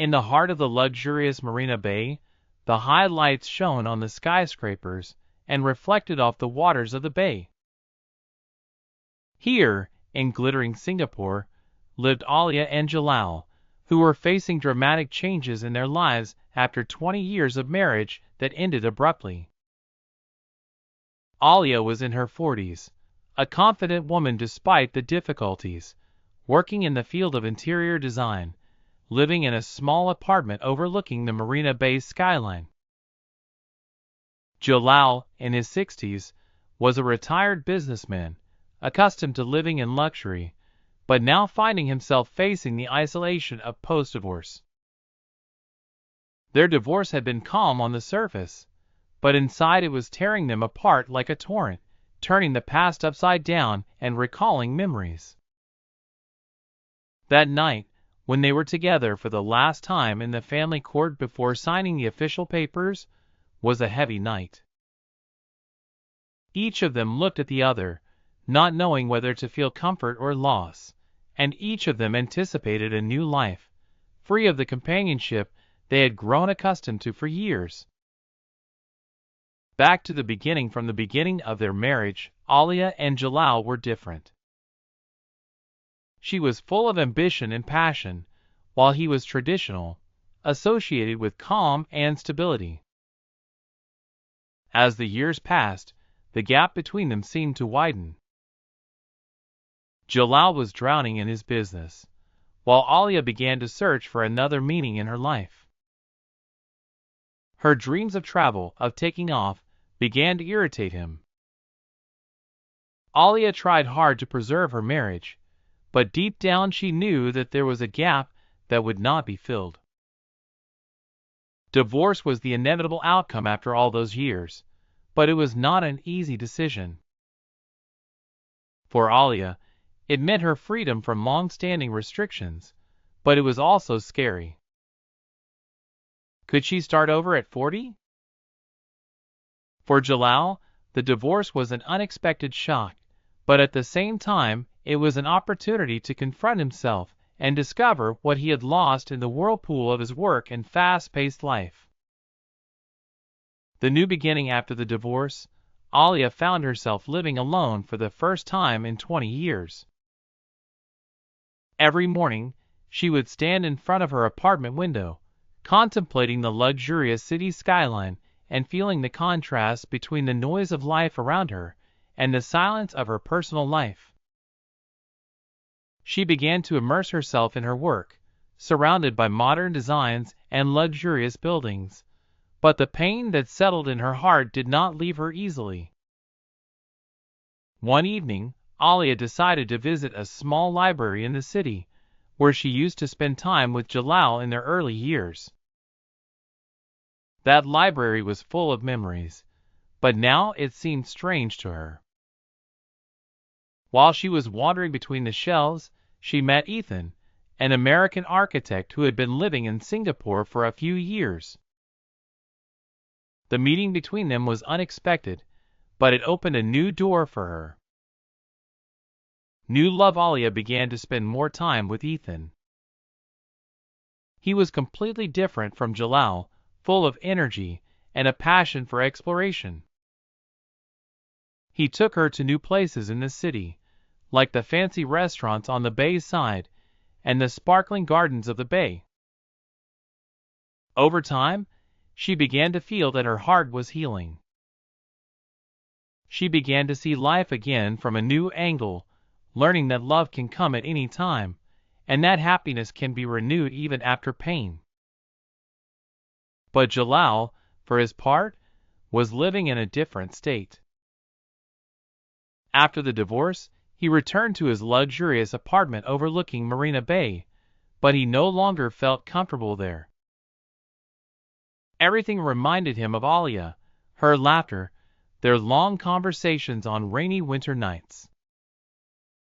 In the heart of the luxurious Marina Bay, the high lights shone on the skyscrapers and reflected off the waters of the bay. Here, in glittering Singapore, lived Alia and Jalal, who were facing dramatic changes in their lives after 20 years of marriage that ended abruptly. Alia was in her 40s, a confident woman despite the difficulties, working in the field of interior design, living in a small apartment overlooking the Marina Bay skyline. Jalal, in his 60s, was a retired businessman, accustomed to living in luxury, but now finding himself facing the isolation of post-divorce. Their divorce had been calm on the surface, but inside it was tearing them apart like a torrent, turning the past upside down and recalling memories. That night, when they were together for the last time in the family court before signing the official papers, was a heavy night. Each of them looked at the other, not knowing whether to feel comfort or loss, and each of them anticipated a new life, free of the companionship they had grown accustomed to for years. Back to the beginning. From the beginning of their marriage, Alia and Jalal were different. She was full of ambition and passion, while he was traditional, associated with calm and stability. As the years passed, the gap between them seemed to widen. Jalal was drowning in his business, while Alia began to search for another meaning in her life. Her dreams of travel, of taking off, began to irritate him. Alia tried hard to preserve her marriage, but deep down she knew that there was a gap that would not be filled. Divorce was the inevitable outcome after all those years, but it was not an easy decision. For Alia, it meant her freedom from long-standing restrictions, but it was also scary. Could she start over at 40? For Jalal, the divorce was an unexpected shock, but at the same time, it was an opportunity to confront himself and discover what he had lost in the whirlpool of his work and fast-paced life. The new beginning after the divorce, Alia found herself living alone for the first time in 20 years. Every morning, she would stand in front of her apartment window, contemplating the luxurious city skyline and feeling the contrast between the noise of life around her and the silence of her personal life. She began to immerse herself in her work, surrounded by modern designs and luxurious buildings, but the pain that settled in her heart did not leave her easily. One evening, Alia decided to visit a small library in the city, where she used to spend time with Jalal in their early years. That library was full of memories, but now it seemed strange to her. While she was wandering between the shelves, she met Ethan, an American architect who had been living in Singapore for a few years. The meeting between them was unexpected, but it opened a new door for her. New love. Alia began to spend more time with Ethan. He was completely different from Jalal, full of energy and a passion for exploration. He took her to new places in the city, like the fancy restaurants on the bay side and the sparkling gardens of the bay. Over time, she began to feel that her heart was healing. She began to see life again from a new angle, learning that love can come at any time, and that happiness can be renewed even after pain. But Jalal, for his part, was living in a different state. After the divorce, he returned to his luxurious apartment overlooking Marina Bay, but he no longer felt comfortable there. Everything reminded him of Alia, her laughter, their long conversations on rainy winter nights.